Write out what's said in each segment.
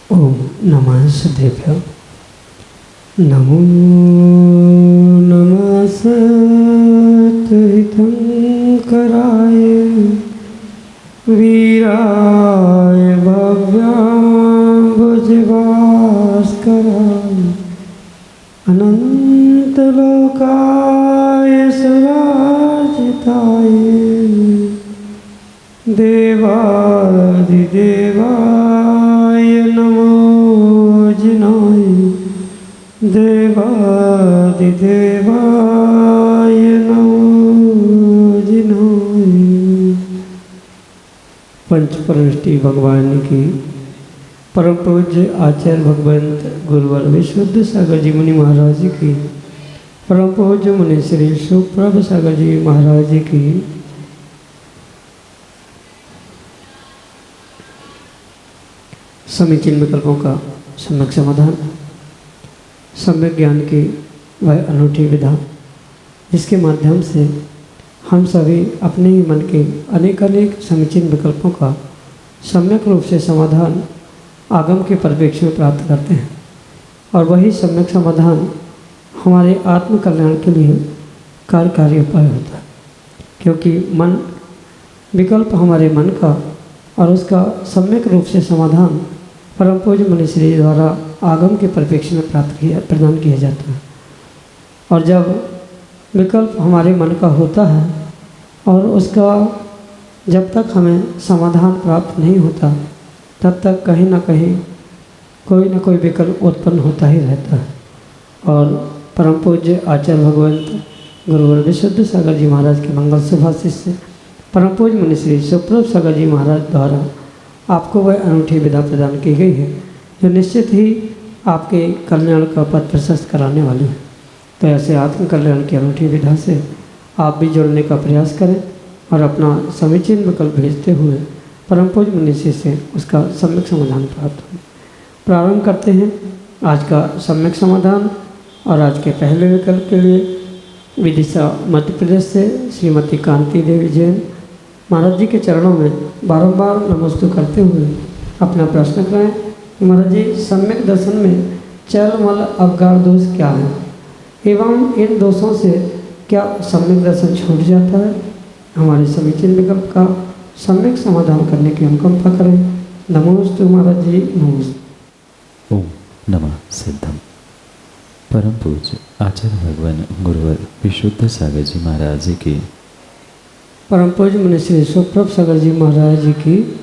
ओम नमः सिद्धेभ्यो। नमो नमः सत्हितं कराय वीराय भव्याम्बुजभास्कराय अनन्तलोकाय सुराजिताय देवादिदेवाय नमो जिनाय देवादिदेवाय नमो जिनाय। पंचपरष्टि भगवान की परम पूज्य आचार्य भगवंत गुरुवर विशुद्ध सागर जी मुनि महाराज जी की, परम पूज्य मुनि श्री सुप्रभ सागर जी महाराज जी की, समीचीन विकल्पों का सम्यक समाधान, सम्यक ज्ञान की वह अनूठी विधा जिसके माध्यम से हम सभी अपने ही मन के अनेक समीचीन विकल्पों का सम्यक रूप से समाधान आगम के परिप्रेक्ष्य में प्राप्त करते हैं। और वही सम्यक समाधान हमारे आत्म कल्याण के लिए कार्यकारी उपाय होता है, क्योंकि मन विकल्प हमारे मन का और उसका सम्यक रूप से समाधान परम पूज्य मुनिश्री द्वारा आगम के परिप्रेक्ष्य में प्रदान किया जाता है। और जब विकल्प हमारे मन का होता है और उसका जब तक हमें समाधान प्राप्त नहीं होता तब तक कहीं ना कहीं कोई ना कोई विकल्प उत्पन्न होता ही रहता है। और परम पूज्य आचार्य भगवंत गुरुवर विशुद्ध सागर जी महाराज के मंगल सुभाषित से परम पूज्य मुनिश्री सुप्रभ सागर जी महाराज द्वारा आपको वह अनूठी विधा प्रदान की गई है जो निश्चित ही आपके कल्याण का पथ प्रशस्त कराने वाली है। तो ऐसे आत्म कल्याण की अनूठी विधा से आप भी जुड़ने का प्रयास करें और अपना समीचीन विकल्प भेजते हुए परम पूज्य मुनिश्री से उसका सम्यक समाधान प्राप्त हो। प्रारंभ करते हैं आज का सम्यक समाधान। और आज के पहले विकल्प के लिए विदिशा मध्य प्रदेश से श्रीमती कांति देवी जैन महाराज जी के चरणों में बारंबार नमस्ते करते हुए अपना प्रश्न करें। महाराज जी, सम्यक दर्शन में चल मल अवगाढ़ दोष क्या है एवं इन दोषों से क्या सम्यक दर्शन छूट जाता है? हमारे समीचीन विकल्प का सम्यक समाधान करने की अनुकंपा करें। नमोस्तु महाराज जी, नमोस्तु। ओम नमः सिद्धम। परम पूज्य आचार्य भगवान गुरुवर विशुद्ध सागर जी महाराज जी की, परम पूज्य मुनिश्री सुप्रभ सागर जी महाराज जी की,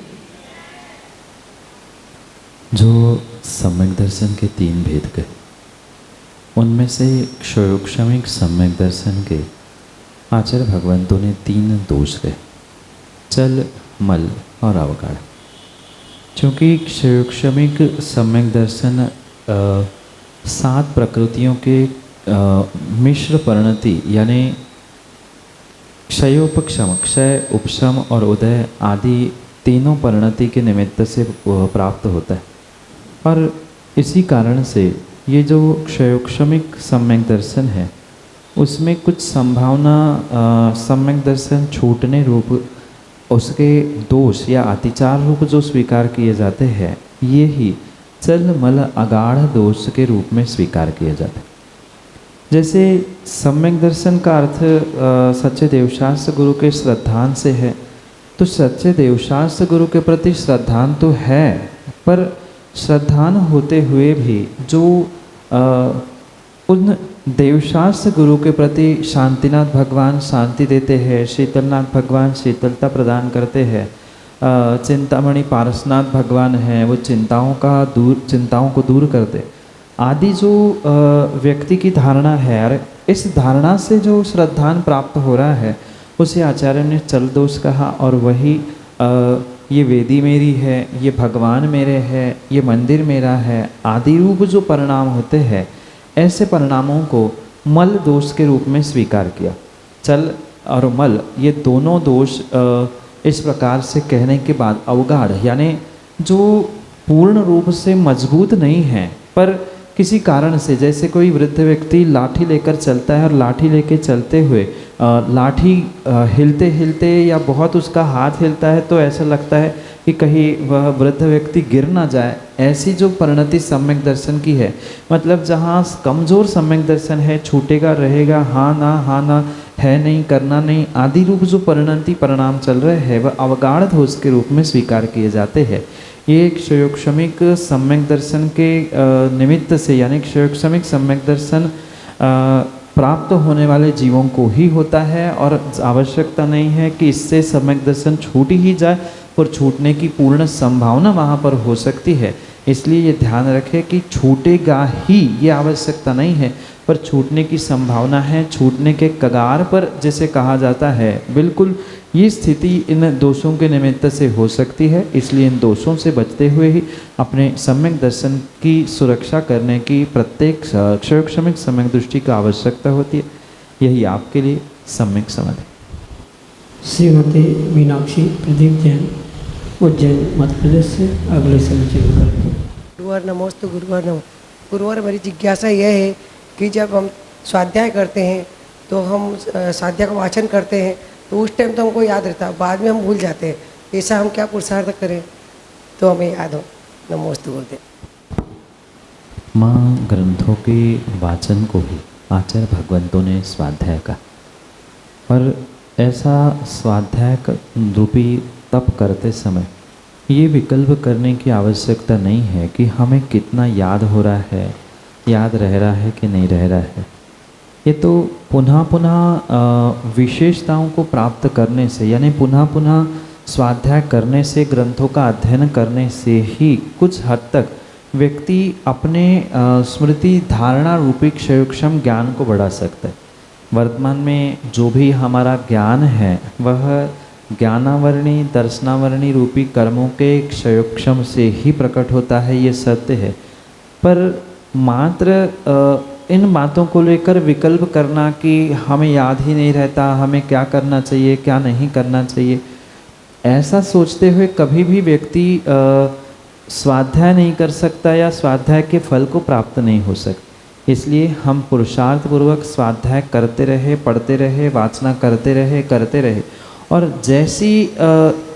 जो सम्यक दर्शन के 3 भेद गए उनमें से क्षयोक्षमिक सम्यक दर्शन के आचार्य भगवंतों ने 3 दोष गए, चल मल और अवगाढ़। क्योंकि क्षयोक्षमिक सम्यक दर्शन 7 प्रकृतियों के मिश्र परिणति यानी क्षयोपक्षम, क्षय, उपशम और उदय आदि तीनों परिणति के निमित्त से प्राप्त होता है। और इसी कारण से ये जो क्षयोक्षमिक सम्यक दर्शन है उसमें कुछ संभावना सम्यक दर्शन छूटने रूप उसके दोष या अतिचार रूप जो स्वीकार किए जाते हैं ये ही चल मल अगाढ़ दोष के रूप में स्वीकार किए जाते हैं। जैसे सम्यक दर्शन का अर्थ सच्चे देवशास्त्र गुरु के श्रद्धान से है, तो सच्चे देवशास्त्र गुरु के प्रति श्रद्धान तो है, पर श्रद्धान होते हुए भी जो उन देवशास्त्र गुरु के प्रति शांतिनाथ भगवान शांति देते हैं, शीतलनाथ भगवान शीतलता प्रदान करते हैं, चिंतामणि पारसनाथ भगवान हैं वो चिंताओं को दूर करते, आदि जो व्यक्ति की धारणा है, और इस धारणा से जो श्रद्धान प्राप्त हो रहा है उसे आचार्य ने चल दोष कहा। और वही ये वेदी मेरी है, ये भगवान मेरे है, ये मंदिर मेरा है आदि रूप जो परिणाम होते हैं, ऐसे परिणामों को मल दोष के रूप में स्वीकार किया। चल और मल ये दोनों दोष इस प्रकार से कहने के बाद अवगाढ़ यानी जो पूर्ण रूप से मजबूत नहीं है पर किसी कारण से, जैसे कोई वृद्ध व्यक्ति लाठी लेकर चलता है और लाठी लेके चलते हुए लाठी हिलते हिलते या बहुत उसका हाथ हिलता है तो ऐसा लगता है कि कहीं वह वृद्ध व्यक्ति गिर ना जाए, ऐसी जो परिणति सम्यक दर्शन की है, मतलब जहाँ कमज़ोर सम्यक दर्शन है, छूटेगा रहेगा, हाँ ना है नहीं, करना नहीं आदि रूप जो परिणति परिणाम चल रहे हैं वह अवगाढ़ दोष के रूप में स्वीकार किए जाते हैं। ये क्षयोक्षमिक सम्यक दर्शन के निमित्त से, यानी क्षयोक्षमिक सम्यक दर्शन प्राप्त होने वाले जीवों को ही होता है और आवश्यकता नहीं है कि इससे सम्यक दर्शन छूट ही जाए, पर छूटने की पूर्ण संभावना वहाँ पर हो सकती है। इसलिए ये ध्यान रखें कि छूटेगा ही ये आवश्यकता नहीं है, पर छूटने की संभावना है, छूटने के कगार पर जैसे कहा जाता है, बिल्कुल ये स्थिति इन दोषों के निमित्त से हो सकती है। इसलिए इन दोषों से बचते हुए ही अपने सम्यक दर्शन की सुरक्षा करने की प्रत्येक क्षयोक्षमिक सम्यक दृष्टि का आवश्यकता होती है। यही आपके लिए सम्यक समझ है। श्रीमती मीनाक्षी प्रदीप जैन, उज्जैन मध्य प्रदेश से अगले समीचीन करते हैं। गुरुवर नमोस्तु गुरुवर नमो। गुरुवर मेरी जिज्ञासा यह है कि जब हम स्वाध्याय करते हैं तो हम स्वाध्याय का वाचन करते हैं तो उस टाइम तो हमको याद रहता है, बाद में हम भूल जाते हैं। ऐसा हम क्या पुरुषार्थ करें तो हमें याद हो। नमोस्तु गुरुदेव। माँ ग्रंथों के वाचन को भी आचार्य भगवंतों ने स्वाध्याय का, और ऐसा स्वाध्याय रूपी तप करते समय ये विकल्प करने की आवश्यकता नहीं है कि हमें कितना याद हो रहा है, याद रह रहा है कि नहीं रह रहा है। ये तो पुनः पुनः विशेषताओं को प्राप्त करने से, यानी पुनः पुनः स्वाध्याय करने से, ग्रंथों का अध्ययन करने से ही कुछ हद तक व्यक्ति अपने स्मृति धारणा रूपी क्षयोक्षम ज्ञान को बढ़ा सकता है। वर्तमान में जो भी हमारा ज्ञान है वह ज्ञानावरणी दर्शनावरणी रूपी कर्मों के क्षयोक्षम से ही प्रकट होता है, ये सत्य है। पर मात्र इन बातों को लेकर विकल्प करना कि हमें याद ही नहीं रहता, हमें क्या करना चाहिए क्या नहीं करना चाहिए, ऐसा सोचते हुए कभी भी व्यक्ति स्वाध्याय नहीं कर सकता या स्वाध्याय के फल को प्राप्त नहीं हो सकता। इसलिए हम पुरुषार्थ पूर्वक स्वाध्याय करते रहे, पढ़ते रहे, वाचना करते रहे, और जैसी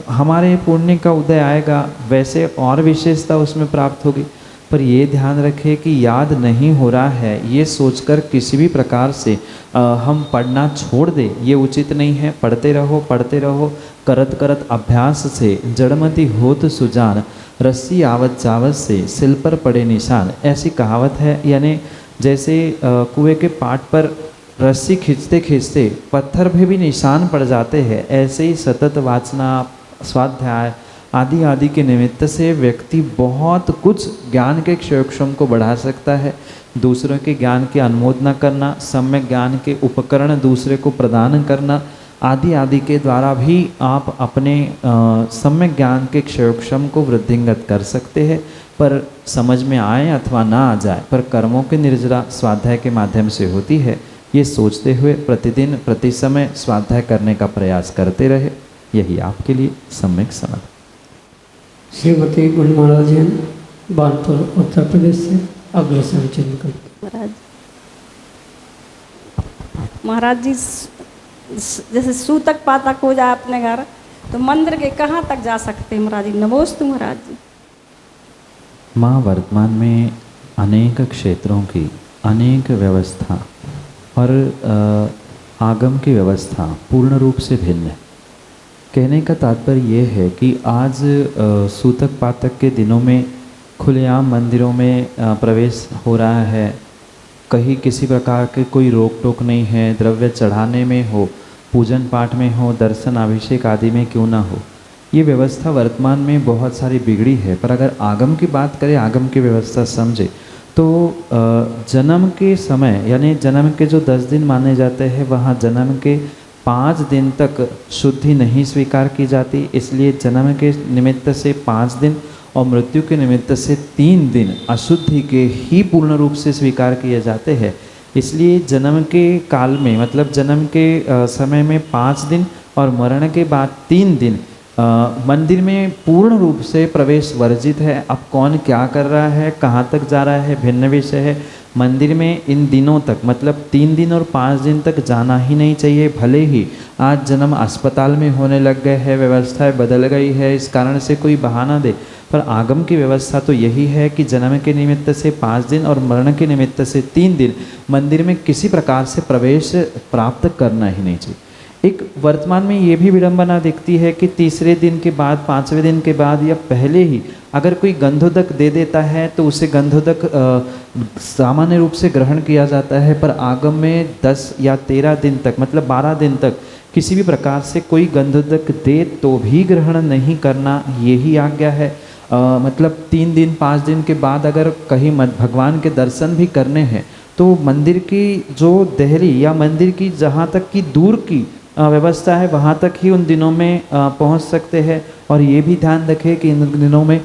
हमारे पुण्य का उदय आएगा वैसे और विशेषता उसमें प्राप्त होगी। पर ये ध्यान रखें कि याद नहीं हो रहा है ये सोचकर किसी भी प्रकार से हम पढ़ना छोड़ दें, ये उचित नहीं है। पढ़ते रहो, करत करत अभ्यास से जड़मति होत सुजान, रस्सी आवत जावत से सिल पर पड़े निशान, ऐसी कहावत है। यानी जैसे कुएं के पाट पर रस्सी खींचते खींचते पत्थर पे भी निशान पड़ जाते हैं, ऐसे ही सतत वाचना, स्वाध्याय आदि आदि के निमित्त से व्यक्ति बहुत कुछ ज्ञान के क्षयोक्षम को बढ़ा सकता है। दूसरों के ज्ञान की अनुमोदना करना, सम्यक ज्ञान के उपकरण दूसरे को प्रदान करना आदि आदि के द्वारा भी आप अपने सम्यक ज्ञान के क्षयोक्षम को वृद्धिंगत कर सकते हैं। पर समझ में आए अथवा ना आ जाए, पर कर्मों की निर्जरा स्वाध्याय के माध्यम से होती है, ये सोचते हुए प्रतिदिन प्रति समय स्वाध्याय करने का प्रयास करते रहे। यही आपके लिए सम्यक समझ। श्रीमती गुणमाला जैन, बानपुर उत्तर प्रदेश से अगले समीचीन करते। महाराज जी जैसे सूतक पातक हो जाए अपने घर तो मंदिर के कहाँ तक जा सकते हैं महाराज जी? नमोस्तु महाराज जी। माँ वर्तमान में अनेक क्षेत्रों की अनेक व्यवस्था और आगम की व्यवस्था पूर्ण रूप से भिन्न है। कहने का तात्पर्य ये है कि आज सूतक पातक के दिनों में खुलेआम मंदिरों में प्रवेश हो रहा है, कहीं किसी प्रकार के कोई रोक टोक नहीं है, द्रव्य चढ़ाने में हो, पूजन पाठ में हो, दर्शन अभिषेक आदि में क्यों ना हो, ये व्यवस्था वर्तमान में बहुत सारी बिगड़ी है। पर अगर आगम की बात करें, आगम की व्यवस्था समझे तो जन्म के समय यानी जन्म के जो 10 दिन माने जाते हैं वहाँ जन्म के 5 दिन तक शुद्धि नहीं स्वीकार की जाती, इसलिए जन्म के निमित्त से 5 दिन और मृत्यु के निमित्त से 3 दिन अशुद्धि के ही पूर्ण रूप से स्वीकार किए जाते हैं। इसलिए जन्म के काल में मतलब जन्म के समय में 5 दिन और मरण के बाद 3 दिन मंदिर में पूर्ण रूप से प्रवेश वर्जित है। अब कौन क्या कर रहा है, कहाँ तक जा रहा है, भिन्न विषय है। मंदिर में इन दिनों तक मतलब 3 दिन और 5 दिन तक जाना ही नहीं चाहिए। भले ही आज जन्म अस्पताल में होने लग गए हैं, व्यवस्थाएं बदल गई है, इस कारण से कोई बहाना दे, पर आगम की व्यवस्था तो यही है कि जन्म के निमित्त से 5 दिन और मरण के निमित्त से 3 दिन मंदिर में किसी प्रकार से प्रवेश प्राप्त करना ही नहीं चाहिए। एक वर्तमान में ये भी विडंबना दिखती है कि तीसरे दिन के बाद, 5वें दिन के बाद या पहले ही अगर कोई गंधोदक दे देता है तो उसे गंधोदक सामान्य रूप से ग्रहण किया जाता है, पर आगम में 10 या 13 दिन तक मतलब 12 दिन तक किसी भी प्रकार से कोई गंधोदक दे तो भी ग्रहण नहीं करना, यही आज्ञा है। मतलब 3 दिन 5 दिन के बाद अगर कहीं भगवान के दर्शन भी करने हैं तो मंदिर की जो देहरी या मंदिर की जहाँ तक की दूर की व्यवस्था है वहाँ तक ही उन दिनों में पहुँच सकते हैं। और ये भी ध्यान रखें कि इन दिनों में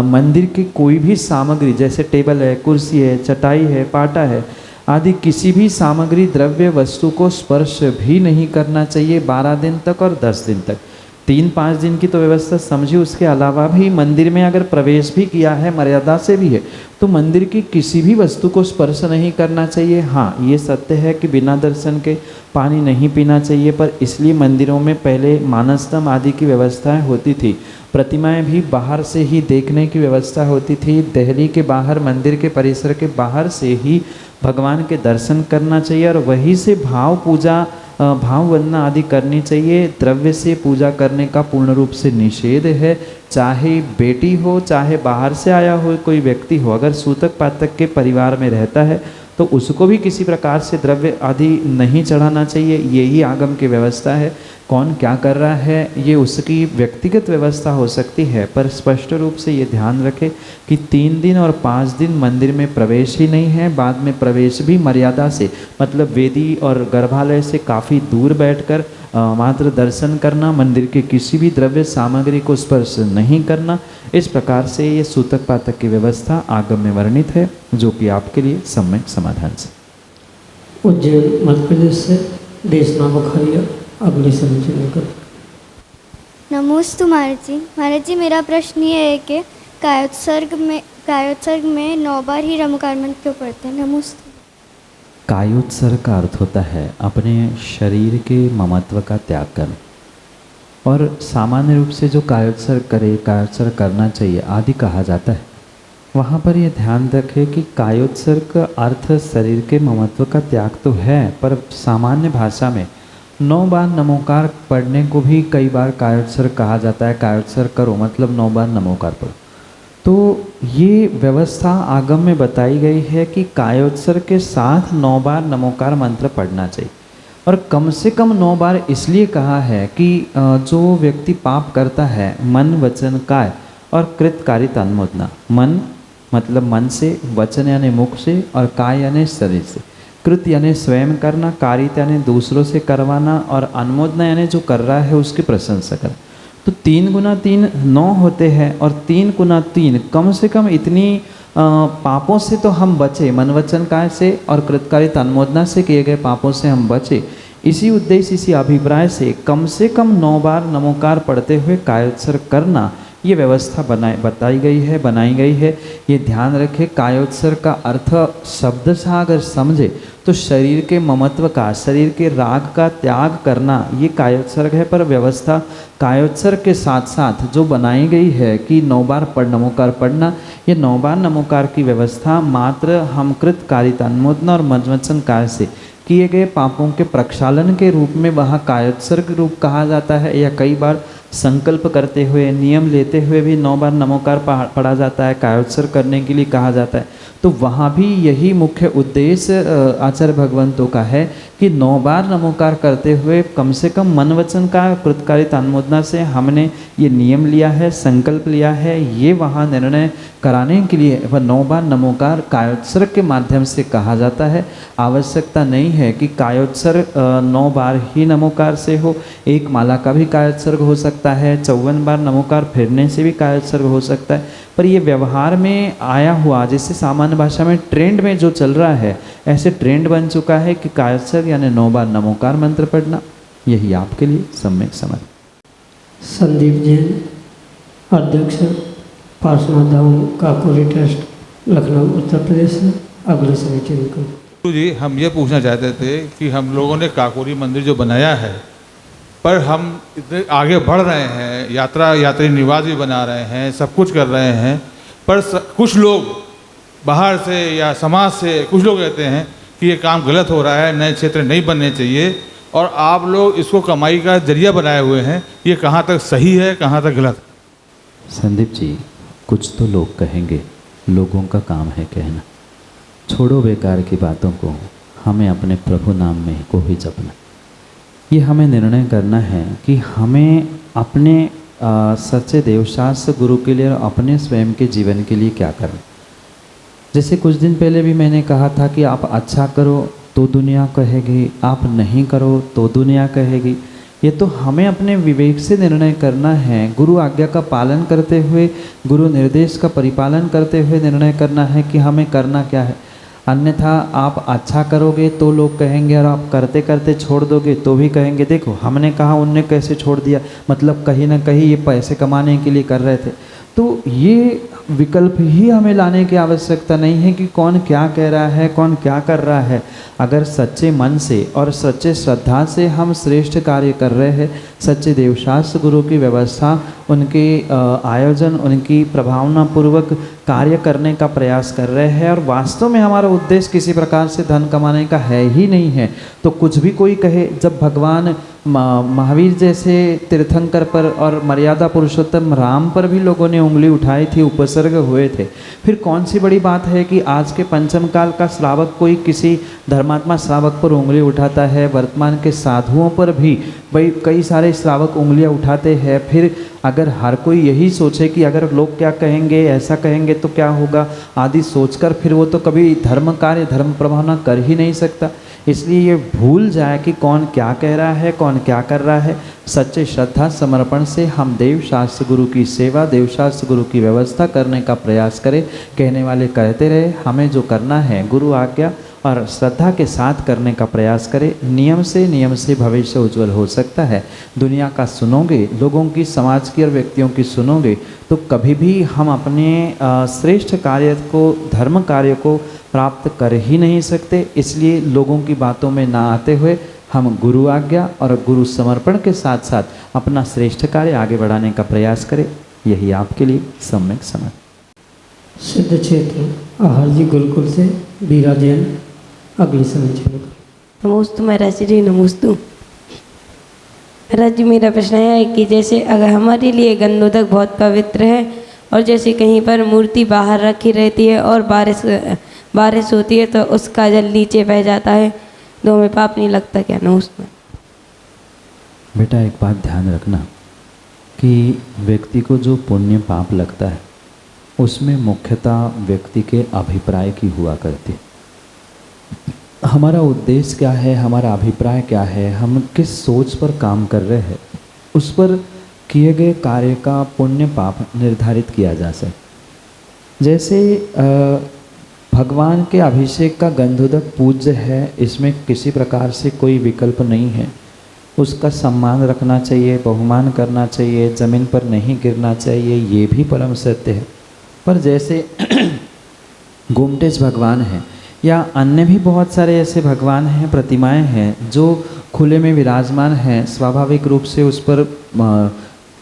मंदिर की कोई भी सामग्री जैसे टेबल है, कुर्सी है, चटाई है, पाटा है आदि किसी भी सामग्री द्रव्य वस्तु को स्पर्श भी नहीं करना चाहिए 12 दिन तक और 10 दिन तक। 3-5 दिन की तो व्यवस्था समझिए, उसके अलावा भी मंदिर में अगर प्रवेश भी किया है, मर्यादा से भी है, तो मंदिर की किसी भी वस्तु को स्पर्श नहीं करना चाहिए। हाँ, ये सत्य है कि बिना दर्शन के पानी नहीं पीना चाहिए, पर इसलिए मंदिरों में पहले मानसतम आदि की व्यवस्थाएं होती थी। प्रतिमाएं भी बाहर से ही देखने की व्यवस्था होती थी। देहली के बाहर, मंदिर के परिसर के बाहर से ही भगवान के दर्शन करना चाहिए और वहीं से भाव पूजा, भाव वंदना आदि करनी चाहिए। द्रव्य से पूजा करने का पूर्ण रूप से निषेध है, चाहे बेटी हो, चाहे बाहर से आया हो कोई व्यक्ति हो। अगर सूतक पातक के परिवार में रहता है तो उसको भी किसी प्रकार से द्रव्य आदि नहीं चढ़ाना चाहिए। यही आगम की व्यवस्था है। कौन क्या कर रहा है ये उसकी व्यक्तिगत व्यवस्था हो सकती है, पर स्पष्ट रूप से ये ध्यान रखें कि 3 दिन और 5 दिन मंदिर में प्रवेश ही नहीं है। बाद में प्रवेश भी मर्यादा से मतलब वेदी और गर्भालय से काफ़ी दूर बैठकर मात्र दर्शन करना, मंदिर के किसी भी द्रव्य सामग्री को स्पर्श नहीं करना। इस प्रकार से ये सूतक पातक की व्यवस्था आगम में वर्णित है, जो कि आपके लिए सम्यक समाधान से। उज्जैन मध्य प्रदेश से देशना बुखारिया अगले समय कर। नमोस्तु महाराज जी, मेरा प्रश्न ये है कि कायोत्सर्ग में 9 बार ही रमकार मंत्र क्यों पढ़ते हैं? नमोस्तु। कायोत्सर्ग का अर्थ होता है अपने शरीर के ममत्व का त्याग करना, और सामान्य रूप से जो कायोत्सर्ग करे, कायोत्सर्ग करना चाहिए आदि कहा जाता है। वहाँ पर ये ध्यान रखें कि कायोत्सर्ग का अर्थ शरीर के ममत्व का त्याग तो है, पर सामान्य भाषा में 9 बार नमोकार पढ़ने को भी कई बार कायोत्सर्ग कहा जाता है। कायोत्सर्ग करो मतलब 9 बार नमोकार पढ़ो। तो ये व्यवस्था आगम में बताई गई है कि कायोत्सर्ग के साथ 9 बार नमोकार मंत्र पढ़ना चाहिए, और कम से कम 9 बार इसलिए कहा है कि जो व्यक्ति पाप करता है मन वचन काय और कृतकारित अनुमोदना, मन मतलब मन से, वचन यानी मुख से, और काय यानी शरीर से। कृत यानी स्वयं करना, कारित यानी दूसरों से करवाना, और अनुमोदना यानी जो कर रहा है उसकी प्रशंसा करना। तो 3 गुना 3 9 होते हैं, और 3 गुना 3 कम से कम इतनी पापों से तो हम बचे, मन वचन काय से और कृतकारित अनुमोदना से किए गए पापों से हम बचे। इसी उद्देश्य, इसी अभिप्राय से कम 9 बार नमोकार पढ़ते हुए कायोत्सर्ग करना ये व्यवस्था बनाई गई है। ये ध्यान रखें, कायोत्सर्ग का अर्थ शब्द से अगर समझे तो शरीर के ममत्व का, शरीर के राग का त्याग करना ये कायोत्सर्ग है। पर व्यवस्था कायोत्सर्ग के साथ साथ जो बनाई गई है कि 9 बार नमोकार पढ़ना, ये 9 बार नमोकार की व्यवस्था मात्र हम कृत कारित अनुमोदना और मनवचन कार्य से किए गए पापों के प्रक्षालन के रूप में वहाँ कायोत्सर्ग रूप कहा जाता है, या कई बार संकल्प करते हुए, नियम लेते हुए भी 9 बार नमोकार पढ़ा जाता है, कायोत्सर्ग करने के लिए कहा जाता है। तो वहाँ भी यही मुख्य उद्देश्य आचार्य भगवंतों का है कि 9 बार नमोकार करते हुए कम से कम मन वचन का कृतकारित अनुमोदना से हमने ये नियम लिया है, संकल्प लिया है, ये वहाँ निर्णय कराने के लिए वह 9 बार नमोकार कायोत्सर्ग के माध्यम से कहा जाता है। आवश्यकता नहीं है कि कायोत्सर्ग 9 बार ही नमोकार से हो, एक माला का भी कायोत्सर्ग हो सकता है, 54 बार नमोकार फिरने से भी कायोत्सर्ग हो सकता है। पर ये व्यवहार में आया हुआ, जैसे सामान्य भाषा में ट्रेंड में जो चल रहा है, ऐसे ट्रेंड बन चुका है कि कायोत्सर्ग यानी 9 बार नमोकार मंत्र पढ़ना, यही आपके लिए सम्यक समझ। संदीप जैन, अध्यक्ष पार्श्वनाथ धाम काकोरी ट्रस्ट, लखनऊ, उत्तर प्रदेश से अगले सभी चिंतन। गुरु जी, हम ये पूछना चाहते थे कि हम लोगों ने काकोरी मंदिर जो बनाया है, पर हम इतने आगे बढ़ रहे हैं, यात्री निवास भी बना रहे हैं, सब कुछ कर रहे हैं, पर कुछ लोग बाहर से या समाज से कुछ लोग कहते हैं कि ये काम गलत हो रहा है, नए क्षेत्र नहीं बनने चाहिए, और आप लोग इसको कमाई का जरिया बनाए हुए हैं। ये कहाँ तक सही है, कहाँ तक गलत? संदीप जी, कुछ तो लोग कहेंगे, लोगों का काम है कहना। छोड़ो बेकार की बातों को, हमें अपने प्रभु नाम में को ही जपना। ये हमें निर्णय करना है कि हमें अपने सच्चे देवशास्त्र गुरु के लिए और अपने स्वयं के जीवन के लिए क्या करना। जैसे कुछ दिन पहले भी मैंने कहा था कि आप अच्छा करो तो दुनिया कहेगी, आप नहीं करो तो दुनिया कहेगी। ये तो हमें अपने विवेक से निर्णय करना है, गुरु आज्ञा का पालन करते हुए, गुरु निर्देश का परिपालन करते हुए निर्णय करना है कि हमें करना क्या है। अन्यथा आप अच्छा करोगे तो लोग कहेंगे, और आप करते करते छोड़ दोगे तो भी कहेंगे देखो हमने कहा, उनने कैसे छोड़ दिया, मतलब कहीं ना कहीं ये पैसे कमाने के लिए कर रहे थे। तो ये विकल्प ही हमें लाने की आवश्यकता नहीं है कि कौन क्या कह रहा है, कौन क्या कर रहा है। अगर सच्चे मन से और सच्चे श्रद्धा से हम श्रेष्ठ कार्य कर रहे हैं, सच्चे देवशास्त्र गुरु की व्यवस्था, उनके आयोजन, उनकी प्रभावना पूर्वक कार्य करने का प्रयास कर रहे हैं, और वास्तव में हमारा उद्देश्य किसी प्रकार से धन कमाने का है ही नहीं है, तो कुछ भी कोई कहे। जब भगवान महावीर जैसे तीर्थंकर पर और मर्यादा पुरुषोत्तम राम पर भी लोगों ने उंगली उठाई थी, उपसर्ग हुए थे, फिर कौन सी बड़ी बात है कि आज के पंचम काल का श्रावक कोई किसी धर्मात्मा श्रावक पर उंगली उठाता है। वर्तमान के साधुओं पर भी भाई कई सारे श्रावक उंगलियां उठाते हैं। फिर अगर हर कोई यही सोचे कि अगर लोग क्या कहेंगे, ऐसा कहेंगे तो क्या होगा आदि सोचकर, फिर वो तो कभी धर्म कार्य, धर्म प्रभावना कर ही नहीं सकता। इसलिए ये भूल जाए कि कौन क्या कह रहा है, कौन क्या कर रहा है। सच्चे श्रद्धा समर्पण से हम देव शास्त्र गुरु की सेवा, देव शास्त्र गुरु की व्यवस्था करने का प्रयास करें। कहने वाले कहते रहे, हमें जो करना है गुरु आज्ञा और श्रद्धा के साथ करने का प्रयास करें। नियम से भविष्य उज्जवल हो सकता है। दुनिया का सुनोगे, लोगों की, समाज की और व्यक्तियों की सुनोगे तो कभी भी हम अपने श्रेष्ठ कार्य को, धर्म कार्य को प्राप्त कर ही नहीं सकते। इसलिए लोगों की बातों में ना आते हुए हम गुरु आज्ञा और गुरु समर्पण के साथ साथ अपना श्रेष्ठ कार्य आगे बढ़ाने का प्रयास करें। यही आपके लिए सम्यक समझ। सिद्ध क्षेत्र आहारजी गुरुकुल से बीरा जैन, अगली समय। नमोस्तु महाराज जी, नमोस्तु महाराज जी। मेरा प्रश्न है कि जैसे अगर हमारे लिए गंधोदक बहुत पवित्र है, और जैसे कहीं पर मूर्ति बाहर रखी रहती है और बारिश होती है तो उसका जल नीचे बह जाता है, तो हमें पाप नहीं लगता क्या? नमस्ते बेटा, एक बात ध्यान रखना कि व्यक्ति को जो पुण्य पाप लगता है उसमें मुख्यतः व्यक्ति के अभिप्राय की हुआ करती। हमारा उद्देश्य क्या है, हमारा अभिप्राय क्या है, हम किस सोच पर काम कर रहे हैं, उस पर किए गए कार्य का पुण्य पाप निर्धारित किया जा सकता। जैसे भगवान के अभिषेक का गंधोदक पूज्य है, इसमें किसी प्रकार से कोई विकल्प नहीं है। उसका सम्मान रखना चाहिए, बहुमान करना चाहिए, जमीन पर नहीं गिरना चाहिए, ये भी परम सत्य है। पर जैसे गोमटेज भगवान हैं या अन्य भी बहुत सारे ऐसे भगवान हैं, प्रतिमाएं हैं जो खुले में विराजमान हैं, स्वाभाविक रूप से उस पर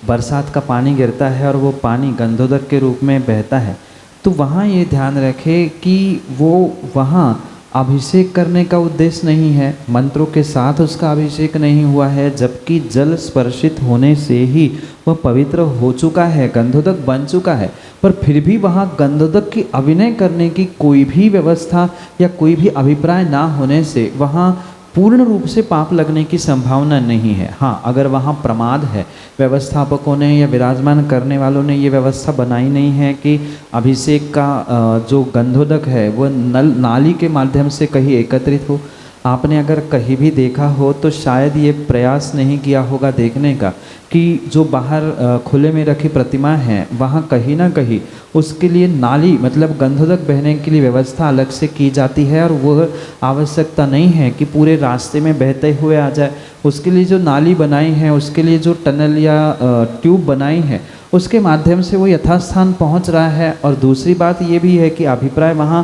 बरसात का पानी गिरता है और वो पानी गंधोदक के रूप में बहता है। तो वहाँ ये ध्यान रखें कि वो वहाँ अभिषेक करने का उद्देश्य नहीं है, मंत्रों के साथ उसका अभिषेक नहीं हुआ है, जबकि जल स्पर्शित होने से ही वह पवित्र हो चुका है, गंधोदक बन चुका है, पर फिर भी वहाँ गंधोदक की अभिनय करने की कोई भी व्यवस्था या कोई भी अभिप्राय ना होने से वहाँ पूर्ण रूप से पाप लगने की संभावना नहीं है। हाँ, अगर वहाँ प्रमाद है, व्यवस्थापकों ने या विराजमान करने वालों ने ये व्यवस्था बनाई नहीं है कि अभिषेक का जो गंधोदक है वह नाली के माध्यम से कहीं एकत्रित हो, आपने अगर कहीं भी देखा हो तो शायद ये प्रयास नहीं किया होगा देखने का कि जो बाहर खुले में रखी प्रतिमा है वहाँ कहीं ना कहीं उसके लिए नाली मतलब गंधोदक बहने के लिए व्यवस्था अलग से की जाती है, और वह आवश्यकता नहीं है कि पूरे रास्ते में बहते हुए आ जाए। उसके लिए जो नाली बनाई है, उसके लिए जो टनल या ट्यूब बनाई है, उसके माध्यम से वो यथास्थान पहुंच रहा है। और दूसरी बात ये भी है कि अभिप्राय वहाँ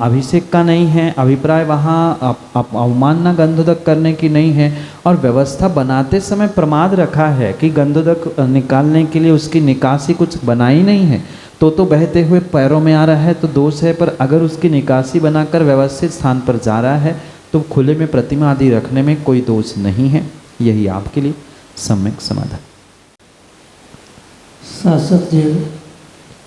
अभिषेक का नहीं है, अभिप्राय वहाँ अवमानना गंधोदक करने की नहीं है, और व्यवस्था बनाते समय प्रमाद रखा है कि गंधोदक निकालने के लिए उसकी निकासी कुछ बनाई नहीं है, तो बहते हुए पैरों में आ रहा है तो दोष है, पर अगर उसकी निकासी बनाकर व्यवस्थित स्थान पर जा रहा है तो खुले में प्रतिमा आदि रखने में कोई दोष नहीं है। यही आपके लिए सम्यक समाधान। शासक जैन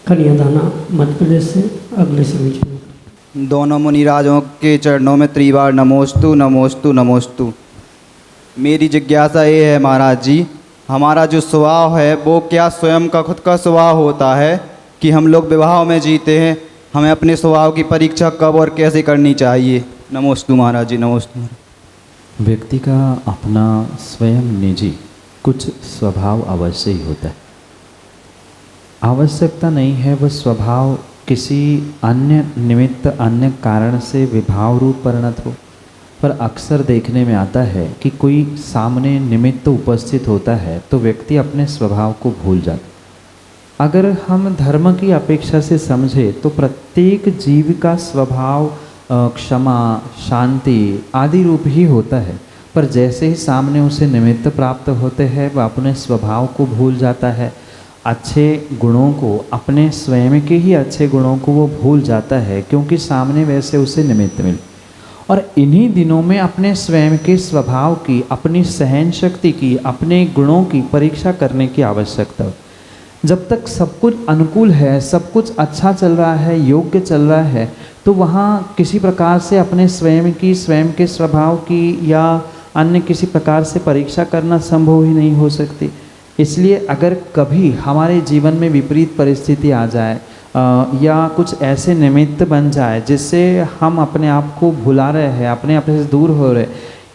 कन्यादाना मध्य प्रदेश से अगले समीक्षा। दोनों मुनिराजों के चरणों में त्रिवार नमोस्तु नमोस्तु नमोस्तु। मेरी जिज्ञासा ये है महाराज जी, हमारा जो स्वभाव है वो क्या स्वयं का खुद का स्वभाव होता है कि हम लोग विवाह में जीते हैं? हमें अपने स्वभाव की परीक्षा कब और कैसे करनी चाहिए? नमोस्तु महाराज जी, नमोस्तु। व्यक्ति का अपना स्वयं निजी कुछ स्वभाव अवश्य ही होता है। आवश्यकता नहीं है वह स्वभाव किसी अन्य निमित्त अन्य कारण से विभाव रूप परिणत हो, पर अक्सर देखने में आता है कि कोई सामने निमित्त उपस्थित होता है तो व्यक्ति अपने स्वभाव को भूल जाता। अगर हम धर्म की अपेक्षा से समझे तो प्रत्येक जीव का स्वभाव क्षमा, शांति आदि रूप ही होता है, पर जैसे ही सामने उसे निमित्त प्राप्त होते हैं वह अपने स्वभाव को भूल जाता है। अच्छे गुणों को, अपने स्वयं के ही अच्छे गुणों को वो भूल जाता है क्योंकि सामने वैसे उसे निमित्त मिले। और इन्हीं दिनों में अपने स्वयं के स्वभाव की, अपनी सहन शक्ति की, अपने गुणों की परीक्षा करने की आवश्यकता है। जब तक सब कुछ अनुकूल है, सब कुछ अच्छा चल रहा है, योग्य चल रहा है, तो वहाँ किसी प्रकार से अपने स्वयं की, स्वयं के स्वभाव की या अन्य किसी प्रकार से परीक्षा करना संभव ही नहीं हो सकती। इसलिए अगर कभी हमारे जीवन में विपरीत परिस्थिति आ जाए या कुछ ऐसे निमित्त बन जाए जिससे हम अपने आप को भुला रहे हैं, अपने आप से दूर हो रहे,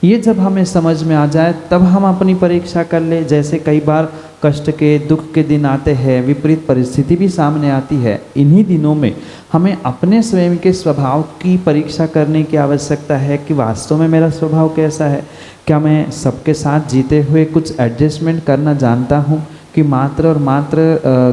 ये जब हमें समझ में आ जाए तब हम अपनी परीक्षा कर ले। जैसे कई बार कष्ट के, दुख के दिन आते हैं, विपरीत परिस्थिति भी सामने आती है, इन्हीं दिनों में हमें अपने स्वयं के स्वभाव की परीक्षा करने की आवश्यकता है कि वास्तव में मेरा स्वभाव कैसा है। क्या मैं सबके साथ जीते हुए कुछ एडजस्टमेंट करना जानता हूँ कि मात्र और मात्र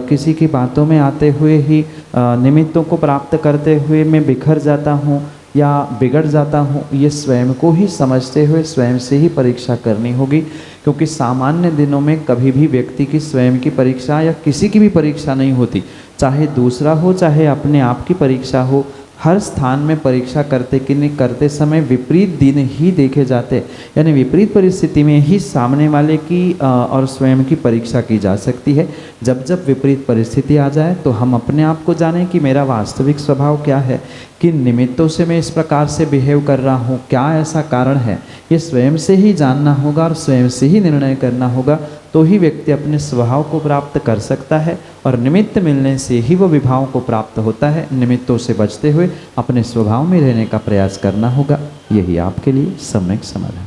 किसी की बातों में आते हुए ही निमित्तों को प्राप्त करते हुए मैं बिखर जाता हूँ या बिगड़ जाता हूँ? ये स्वयं को ही समझते हुए स्वयं से ही परीक्षा करनी होगी, क्योंकि सामान्य दिनों में कभी भी व्यक्ति की स्वयं की परीक्षा या किसी की भी परीक्षा नहीं होती, चाहे दूसरा हो चाहे अपने आप की परीक्षा हो। हर स्थान में परीक्षा करते समय विपरीत दिन ही देखे जाते, यानी विपरीत परिस्थिति में ही सामने वाले की और स्वयं की परीक्षा की जा सकती है। जब जब विपरीत परिस्थिति आ जाए तो हम अपने आप को जानें कि मेरा वास्तविक स्वभाव क्या है, किन निमित्तों से मैं इस प्रकार से बिहेव कर रहा हूँ, क्या ऐसा कारण है, ये स्वयं से ही जानना होगा और स्वयं से ही निर्णय करना होगा। तो ही व्यक्ति अपने स्वभाव को प्राप्त कर सकता है, और निमित्त मिलने से ही वो विभाव को प्राप्त होता है। निमित्तों से बचते हुए अपने स्वभाव में रहने का प्रयास करना होगा। यही आपके लिए सम्यक समाधान।